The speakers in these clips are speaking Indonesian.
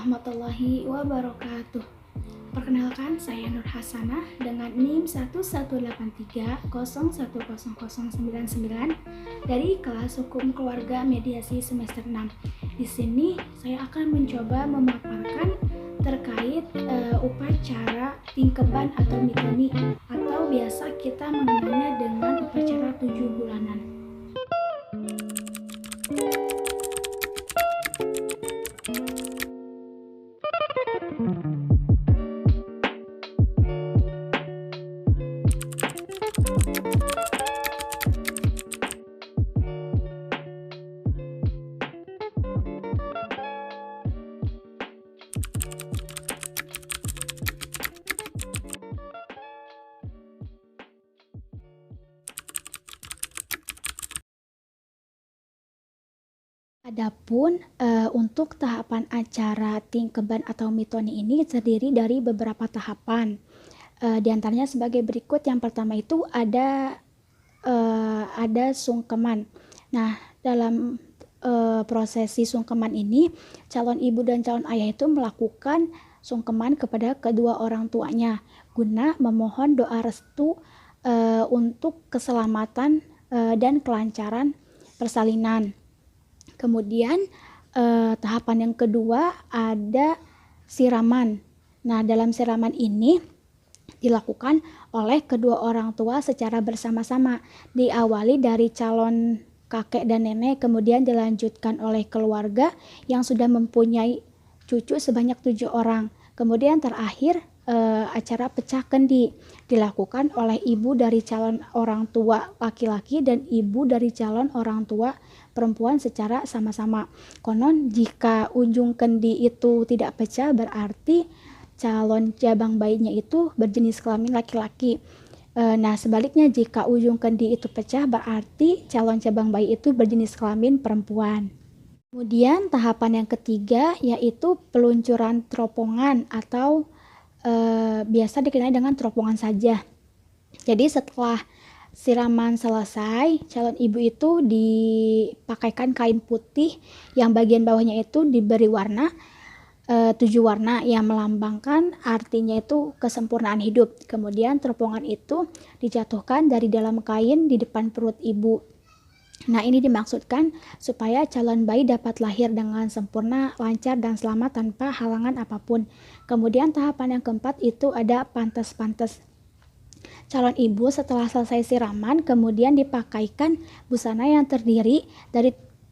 warahmatullahi wabarakatuh. Perkenalkan, saya Nur Hasanah dengan NIM 11830100099 dari kelas Hukum Keluarga Mediasi semester 6. Di sini saya akan mencoba memaparkan terkait upacara tingkeban atau mitoni, atau biasa kita mengenalnya dengan upacara 7 bulanan. Adapun untuk tahapan acara tingkeban atau mitoni ini terdiri dari beberapa tahapan. Di antaranya sebagai berikut. Yang pertama itu ada sungkeman. Nah, dalam prosesi sungkeman ini, calon ibu dan calon ayah itu melakukan sungkeman kepada kedua orang tuanya guna memohon doa restu untuk keselamatan dan kelancaran persalinan. Kemudian tahapan yang kedua ada siraman. Nah, dalam siraman ini dilakukan oleh kedua orang tua secara bersama-sama, diawali dari calon kakek dan nenek, kemudian dilanjutkan oleh keluarga yang sudah mempunyai cucu sebanyak 7 orang. Kemudian terakhir acara pecah kendi dilakukan oleh ibu dari calon orang tua laki-laki dan ibu dari calon orang tua perempuan secara sama-sama. Konon jika ujung kendi itu tidak pecah, berarti calon jabang bayinya itu berjenis kelamin laki-laki. Nah, sebaliknya jika ujung kendi itu pecah, berarti calon jabang bayi itu berjenis kelamin perempuan. Kemudian tahapan yang ketiga yaitu peluncuran teropongan atau biasa dikenal dengan teropongan saja. Jadi setelah siraman selesai, calon ibu itu dipakaikan kain putih yang bagian bawahnya itu diberi warna 7 warna yang melambangkan artinya itu kesempurnaan hidup. Kemudian teropongan itu dijatuhkan dari dalam kain di depan perut ibu. Nah, ini dimaksudkan supaya calon bayi dapat lahir dengan sempurna, lancar, dan selamat tanpa halangan apapun. Kemudian tahapan yang keempat itu ada pantes-pantes. Calon ibu setelah selesai siraman kemudian dipakaikan busana yang terdiri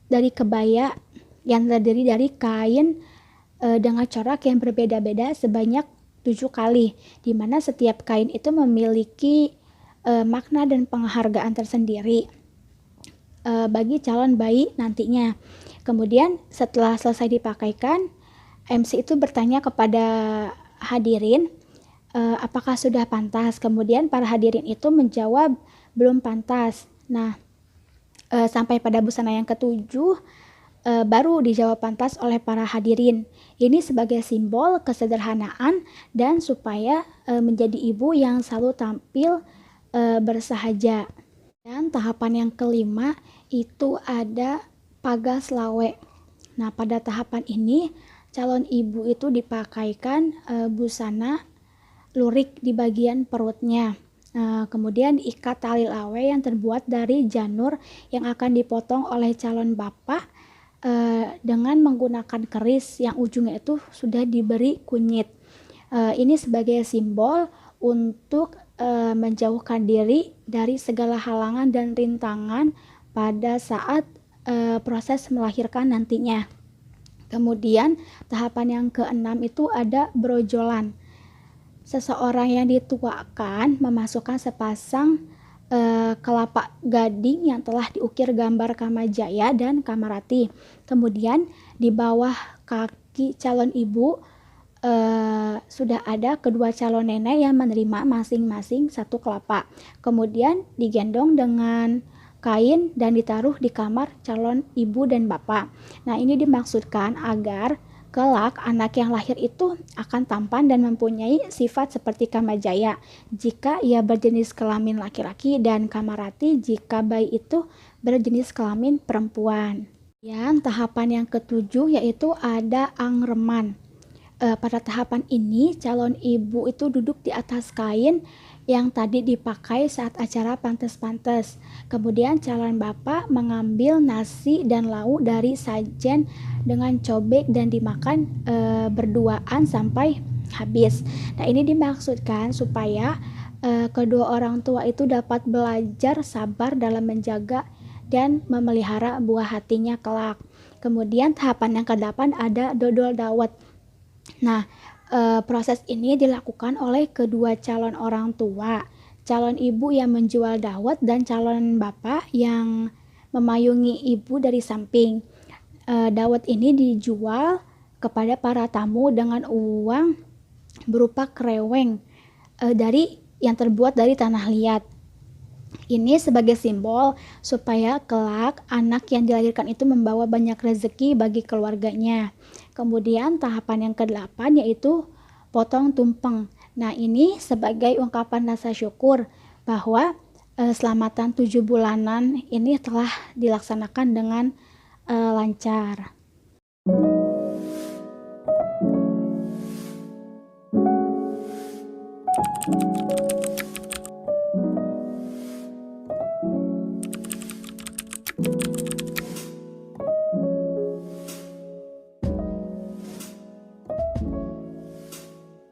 dari kebaya yang terdiri dari kain dengan corak yang berbeda-beda sebanyak 7 kali, di mana setiap kain itu memiliki makna dan penghargaan tersendiri bagi calon bayi nantinya. Kemudian setelah selesai dipakaikan, MC itu bertanya kepada hadirin apakah sudah pantas. Kemudian para hadirin itu menjawab belum pantas. Nah, sampai pada busana yang ketujuh baru dijawab pantas oleh para hadirin. Ini sebagai simbol kesederhanaan dan supaya menjadi ibu yang selalu tampil bersahaja. Dan tahapan yang kelima itu ada pagas lawe. Nah, pada tahapan ini calon ibu itu dipakaikan busana lurik di bagian perutnya. Kemudian diikat tali lawe yang terbuat dari janur yang akan dipotong oleh calon bapak dengan menggunakan keris yang ujungnya itu sudah diberi kunyit. Ini sebagai simbol untuk menjauhkan diri dari segala halangan dan rintangan pada saat proses melahirkan nantinya. Kemudian tahapan yang keenam itu ada brojolan. Seseorang yang dituakan memasukkan sepasang kelapa gading yang telah diukir gambar Kamajaya dan Kamarati. Kemudian di bawah kaki calon ibu sudah ada kedua calon nenek yang menerima masing-masing 1 kelapa. Kemudian digendong dengan kain dan ditaruh di kamar calon ibu dan bapak. Nah, ini dimaksudkan agar kelak anak yang lahir itu akan tampan dan mempunyai sifat seperti Kamajaya jika ia berjenis kelamin laki-laki dan Kamarati jika bayi itu berjenis kelamin perempuan. Yang tahapan yang ketujuh yaitu ada angreman. pada tahapan ini calon ibu itu duduk di atas kain yang tadi dipakai saat acara pantes-pantes. Kemudian calon bapak mengambil nasi dan lauk dari sajen dengan cobek dan dimakan berduaan sampai habis. Nah, ini dimaksudkan supaya kedua orang tua itu dapat belajar sabar dalam menjaga dan memelihara buah hatinya kelak. Kemudian tahapan yang ke-8 ada dodol dawet. Nah, proses ini dilakukan oleh kedua calon orang tua, calon ibu yang menjual dawet dan calon bapak yang memayungi ibu dari samping. Dawet ini dijual kepada para tamu dengan uang berupa kreweng yang terbuat dari tanah liat. Ini sebagai simbol supaya kelak anak yang dilahirkan itu membawa banyak rezeki bagi keluarganya. Kemudian tahapan yang ke-8 yaitu potong tumpeng. Nah, ini sebagai ungkapan rasa syukur bahwa selamatan 7 bulanan ini telah dilaksanakan dengan lancar.